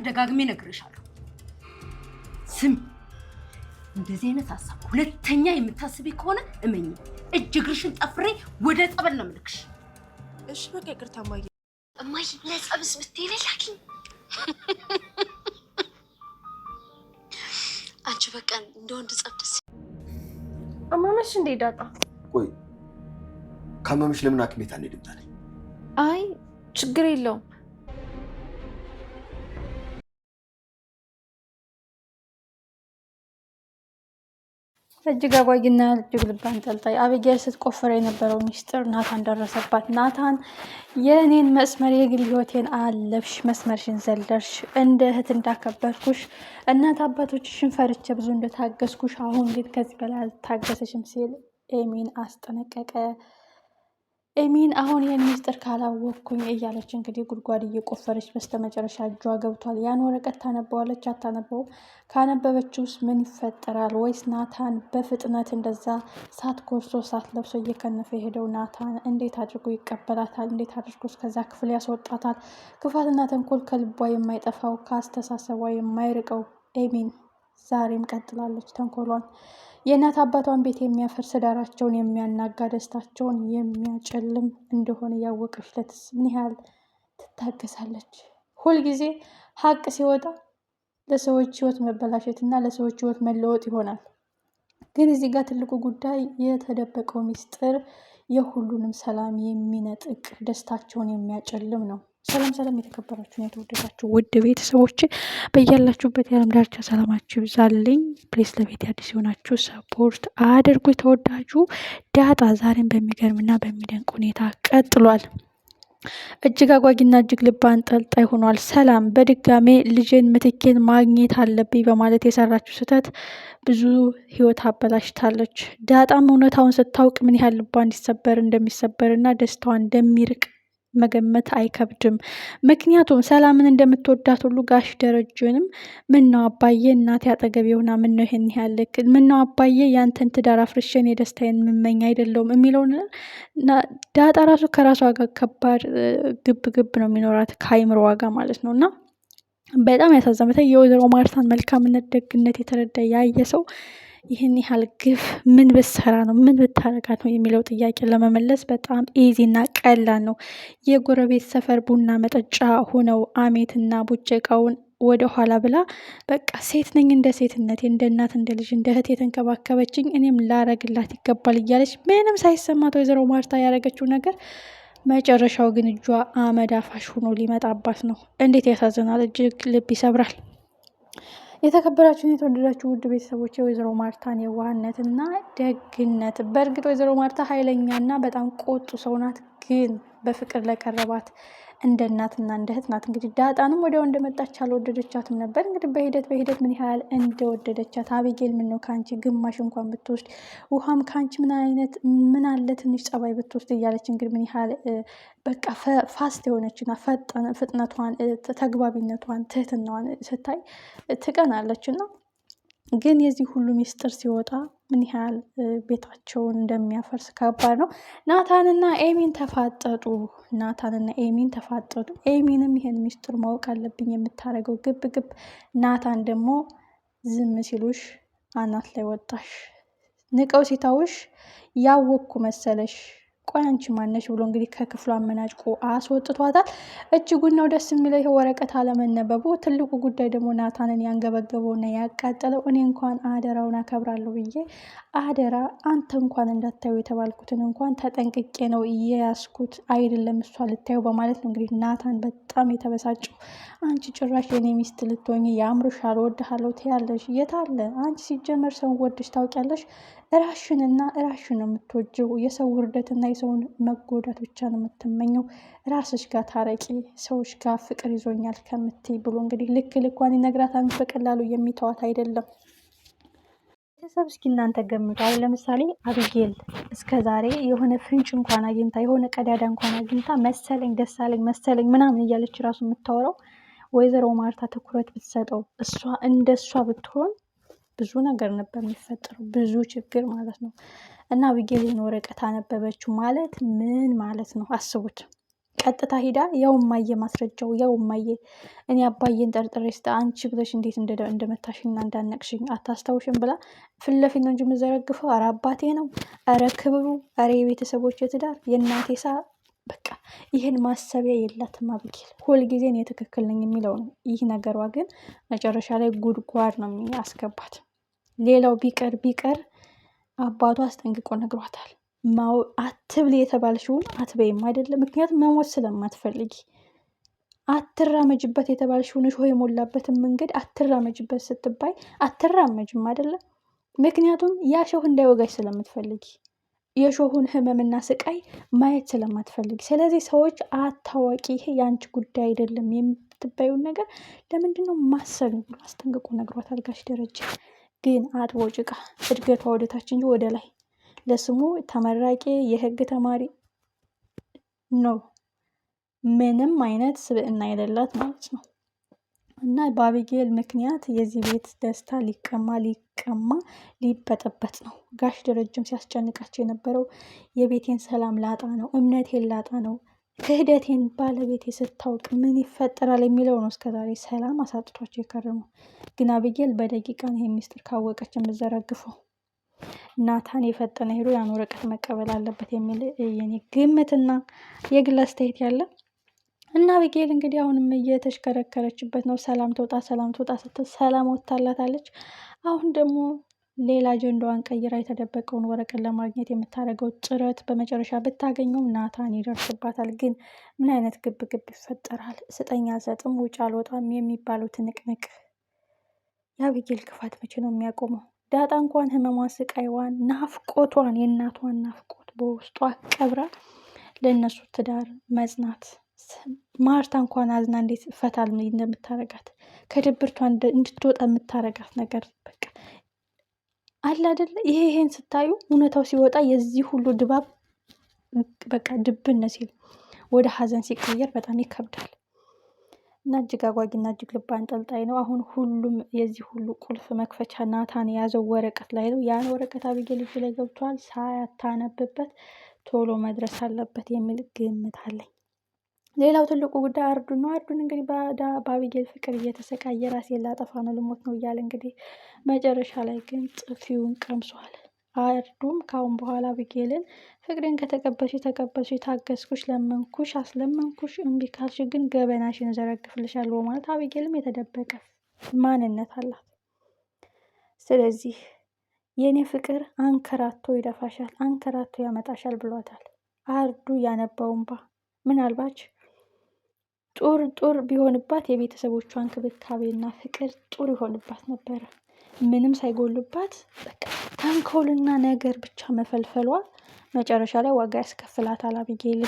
ደጋግሜ ነግሬሻለሁ። ስም እንደዚህ አይነት ሐሳብ ሁለተኛ የምታስቢ ከሆነ እመኝ እጅ እግርሽን ጠፍሬ ወደ ጸበል ነው የምልክሽ። እሺ በቃ ይቅርታ እማዬ። እማዬ ለጸብስ ብትሄድ ላኪኝ። አንቺ በቃ እንደ ወንድ ጸብ ደስ አማመሽ እንዴ ዳጣ? ቆይ ካመመሽ ለምን ሐኪም ቤት አንሄድም ታዲያ? አይ ችግር የለውም። እጅግ አጓጊና እጅግ ልብ አንጠልጣይ አቢጌል ስትቆፍር የነበረው ሚስጥር ናታን ደረሰባት። ናታን የእኔን መስመር የግል ህይወቴን አለፍሽ፣ መስመርሽን ዘለርሽ፣ እንደ እህት እንዳከበርኩሽ፣ እናት አባቶችሽን ፈርቼ ብዙ እንደታገስኩሽ፣ አሁን ግን ከዚህ በላይ አልታገሰሽም ሲል ኤሚን አስጠነቀቀ። ኤሚን አሁን ይህን ሚስጥር ካላወቅኩኝ እያለች እንግዲህ ጉድጓድ እየቆፈረች በስተመጨረሻ እጇ ገብቷል። ያን ወረቀት ታነበዋለች አታነበው? ካነበበችውስ ምን ይፈጠራል? ወይስ ናታን በፍጥነት እንደዛ ሳት ኮርሶ ሳት ለብሶ እየከነፈ የሄደው ናታን እንዴት አድርጎ ይቀበላታል? እንዴት አድርጎ ከዛ ክፍል ያስወጣታል? ክፋትና ተንኮል ከልቧ የማይጠፋው ከአስተሳሰቧ የማይርቀው ኤሚን ዛሬም ቀጥላለች ተንኮሏን። የእናት አባቷን ቤት የሚያፈርስ ዳራቸውን የሚያናጋ ደስታቸውን የሚያጨልም እንደሆነ ያወቀች ለትስ ምን ያህል ትታገሳለች? ሁልጊዜ ሀቅ ሲወጣ ለሰዎች ህይወት መበላሸት እና ለሰዎች ህይወት መለወጥ ይሆናል። ግን እዚህ ጋር ትልቁ ጉዳይ የተደበቀው ሚስጥር የሁሉንም ሰላም የሚነጥቅ ደስታቸውን የሚያጨልም ነው። ሰላም ሰላም፣ የተከበራችሁን የተወደዳችሁ ውድ ቤተሰቦች በያላችሁበት የዓለም ዳርቻ ሰላማችሁ ይብዛልኝ። ፕሌስ ለቤት አዲስ የሆናችሁ ሰፖርት አድርጉ። የተወዳጁ ዳጣ ዛሬም በሚገርምና በሚደንቅ ሁኔታ ቀጥሏል። እጅግ አጓጊና እጅግ ልብ አንጠልጣይ ሆኗል። ሰላም በድጋሜ ልጅን ምትኬን ማግኘት አለብኝ በማለት የሰራችው ስህተት ብዙ ህይወት አበላሽታለች። ዳጣም እውነታውን ስታውቅ ምን ያህል ልቧ እንዲሰበር እንደሚሰበርና ደስታዋ እንደሚርቅ መገመት አይከብድም። ምክንያቱም ሰላምን እንደምትወዳት ሁሉ ጋሽ ደረጀንም ምነው አባዬ እናቴ አጠገብ የሆና ምነው ይሄን ያለክ ምነው አባዬ ያንተን ትዳር አፍርሼን የደስታዬን ምመኝ አይደለውም የሚለውን ዳጣ ራሱ ከራሷ ጋር ከባድ ግብ ነው የሚኖራት ከአይምሮ ዋጋ ማለት ነው። እና በጣም ያሳዘመታ የወይዘሮ ማርታን መልካምነት ደግነት የተረዳ ያየ ሰው ይህን ያህል ግፍ ምን ብትሰራ ነው ምን ብታረጋት ነው የሚለው ጥያቄ ለመመለስ በጣም ኢዚና ቀላል ነው። የጎረቤት ሰፈር ቡና መጠጫ ሆነው አሜትና ቡጨቃውን ወደ ኋላ ብላ በቃ ሴት ነኝ እንደ ሴትነቴ እንደ እናት እንደ ልጅ እንደ እህት የተንከባከበችኝ እኔም ላረግላት ይገባል እያለች ምንም ሳይሰማት ወይዘሮ ማርታ ያደረገችው ነገር መጨረሻው ግን እጇ አመድ አፋሽ ሆኖ ሊመጣባት ነው። እንዴት ያሳዝናል! እጅግ ልብ ይሰብራል። የተከበራችሁን የተወደዳችሁ ውድ ቤተሰቦች የወይዘሮ ማርታን የዋህነት እና ደግነት፣ በእርግጥ ወይዘሮ ማርታ ኃይለኛና በጣም ቆጡ ሰው ናት፣ ግን በፍቅር ለቀረባት እንደ እናትና እንደ እህት ናት። እንግዲህ ዳጣንም ወዲያው እንደመጣች አልወደደቻትም ነበር። እንግዲህ በሂደት ምን ያህል እንደወደደቻት አቢጌል ምን ነው ካንቺ ግማሽ እንኳን ብትወስድ፣ ውሃም ካንቺ ምን አለ ትንሽ ጸባይ ብትወስድ እያለች እንግዲህ ምን ያህል በቃ ፋስት የሆነችና ፍጥነቷን፣ ተግባቢነቷን፣ ትህትናዋን ስታይ ትቀናለች። እና ግን የዚህ ሁሉ ሚስጥር ሲወጣ ምን ያህል ቤታቸውን እንደሚያፈርስ ከባድ ነው። ናታንና ኤሚን ተፋጠጡ። ኤሚንም ይሄን ሚስጥር ማወቅ አለብኝ የምታደርገው ግብ፣ ናታን ደግሞ ዝም ሲሉሽ አናት ላይ ወጣሽ፣ ንቀው ሲታውሽ ያወቅኩ መሰለሽ፣ ቆይ አንቺ ማነሽ ብሎ እንግዲህ ከክፍሉ አመናጭቆ አስወጥቷታል። እጅጉን ነው ደስ የሚለው ይሄ ወረቀት አለመነበቡ። ትልቁ ጉዳይ ደግሞ ናታንን ያንገበገበውና ያቃጠለው እኔ እንኳን አደራውን አከብራለሁ ብዬ አደራ አንተ እንኳን እንዳታዩ የተባልኩትን እንኳን ተጠንቅቄ ነው እየያዝኩት አይደለም እሷ ልታየው በማለት ነው እንግዲህ ናታን በጣም የተበሳጨው። አንቺ ጭራሽ የኔ ሚስት ልትሆኚ ያምርሻል፣ ወድሃለሁ ትያለሽ። የታለ አንቺ ሲጀመር ሰውን ወድሽ ታውቂያለሽ? እራሽን ነው የምትወጂው። የሰው ውርደትና የሰውን መጎዳት ብቻ ነው የምትመኘው። ራስሽ ጋር ታረቂ፣ ሰዎች ጋር ፍቅር ይዞኛል ከምትይ ብሎ እንግዲህ ልክ ልኳን ይነግራታል። በቀላሉ የሚተዋት አይደለም። ቤተሰብ እስኪ እናንተ ገምቱ። አሁን ለምሳሌ አቢጌል እስከ ዛሬ የሆነ ፍንጭ እንኳን አግኝታ የሆነ ቀዳዳ እንኳን አግኝታ መሰለኝ ደሳለኝ መሰለኝ ምናምን እያለች ራሱ የምታወራው ወይዘሮ ማርታ ትኩረት ብትሰጠው እንደሷ ብትሆን ብዙ ነገር ነበር የሚፈጠረው፣ ብዙ ችግር ማለት ነው። እና አቢጌልን ወረቀት አነበበችው ማለት ምን ማለት ነው? አስቡት። ቀጥታ ሂዳ ያው እማዬ ማስረጃው ያው እማዬ እኔ አባዬን ጠርጥሬ አንቺ ብለሽ እንዴት እንደመታሽና እንዳነቅሽኝ አታስታውሽም ብላ ፊት ለፊት ነው እንጂ የምዘረግፈው። ኧረ አባቴ ነው፣ ኧረ ክብሩ፣ ኧረ የቤተሰቦች ትዳር የእናቴ በቃ ይህን ማሰቢያ የላትም አቢጌል። ሁልጊዜ እኔ ትክክል ነኝ የሚለው ነው። ይህ ነገሯ ግን መጨረሻ ላይ ጉድጓድ ነው የሚያስገባት። ሌላው ቢቀር አባቷ አስጠንቅቆ ነግሯታል። አትብሊ የተባልሽውን አትበይም አይደለም፣ ምክንያቱም መሞት ስለማትፈልጊ። አትራመጅበት የተባልሽውን እሾህ የሞላበትን መንገድ አትራመጅበት ስትባይ አትራመጅም አይደለም፣ ምክንያቱም ያ እሾህ እንዳይወጋሽ ስለምትፈልጊ የሾሁን ህመምና ስቃይ ማየት ስለማትፈልጊ። ስለዚህ ሰዎች አታዋቂ፣ ይሄ የአንቺ ጉዳይ አይደለም የምትባዩን ነገር ለምንድን ነው ማሰብ ብሎ አስጠንቅቆ ነግሯታል ጋሽ ደረጀ። ግን አጥቦ ጭቃ፣ እድገቷ ወደታች እንጂ ወደ ላይ። ለስሙ ተመራቂ የህግ ተማሪ ነው፣ ምንም አይነት ስብዕና የሌላት ማለት ነው። እና በአቢጌል ምክንያት የዚህ ቤት ደስታ ሊቀማ ሊበጠበጥ ነው። ጋሽ ደረጀም ሲያስጨንቃቸው የነበረው የቤቴን ሰላም ላጣ ነው፣ እምነቴን ላጣ ነው፣ ክህደቴን ባለቤቴ ስታውቅ ምን ይፈጠራል የሚለው ነው እስከዛሬ ሰላም አሳጥቷቸው የከረመው። ግን አቢጌል በደቂቃ ይሄ ሚስጥር ካወቀች የምዘረግፈው። ናታን የፈጠነ ሄዶ ያን ወረቀት መቀበል አለበት የሚል የኔ ግምትና የግል አስተያየት ያለ እና አቢጌል እንግዲህ አሁንም እየተሽከረከረችበት ነው። ሰላም ትወጣ ስትል ሰላም ወጥታላታለች። አሁን ደግሞ ሌላ አጀንዳዋን ቀይራ የተደበቀውን ወረቀት ለማግኘት የምታደርገው ጥረት በመጨረሻ ብታገኘውም ናታን ይደርስባታል። ግን ምን አይነት ግብ ይፈጠራል? ስጠኝ አልሰጥም፣ ውጭ አልወጣም የሚባለው ትንቅንቅ የአቢጌል ክፋት መቼ ነው የሚያቆመው? ዳጣ እንኳን ህመሟን፣ ስቃይዋን፣ ናፍቆቷን የእናቷን ናፍቆት በውስጧ ቀብራ ለእነሱ ትዳር መጽናት ማርታ እንኳን አዝና እንዴት ፈታል እንደምታረጋት ከድብርቷ እንድትወጣ የምታረጋት ነገር በቃ አለ አይደለ? ይሄን ስታዩ እውነታው ሲወጣ የዚህ ሁሉ ድባብ በቃ ድብን ሲል ወደ ሀዘን ሲቀየር በጣም ይከብዳል። እና እጅግ አጓጊና እጅግ ልብ አንጠልጣይ ነው። አሁን ሁሉም የዚህ ሁሉ ቁልፍ መክፈቻ ናታን የያዘው ወረቀት ላይ ነው። ያን ወረቀት አቢጌል እጅ ላይ ገብቷል። ሳያታነብበት ቶሎ መድረስ አለበት የሚል ግምት አለኝ። ሌላው ትልቁ ጉዳይ አርዱን ነው። አርዱን እንግዲህ በአቢጌል ፍቅር እየተሰቃየ ራሴን ላጠፋ ነው ልሞት ነው እያለ እንግዲህ መጨረሻ ላይ ግን ጥፊውን ቀምሷል። አርዱም ካሁን በኋላ አቢጌልን ፍቅሬን ከተቀበልሽ ተቀበልሽ፣ ታገስኩሽ፣ ለመንኩሽ፣ አስለመንኩሽ፣ እምቢ ካልሽ ግን ገበናሽን እዘረግፍልሻለሁ በማለት አቢጌልም የተደበቀ ማንነት አላት። ስለዚህ የኔ ፍቅር አንከራቶ ይደፋሻል፣ አንከራቶ ያመጣሻል ብሏታል። አርዱ ያነባው እንባ ምናልባች ጡር ቢሆንባት የቤተሰቦቿ እንክብካቤና ፍቅር ጡር ይሆንባት ነበረ። ምንም ሳይጎልባት በቃ ተንኮልና ነገር ብቻ መፈልፈሏ መጨረሻ ላይ ዋጋ ያስከፍላታል አቢጌል።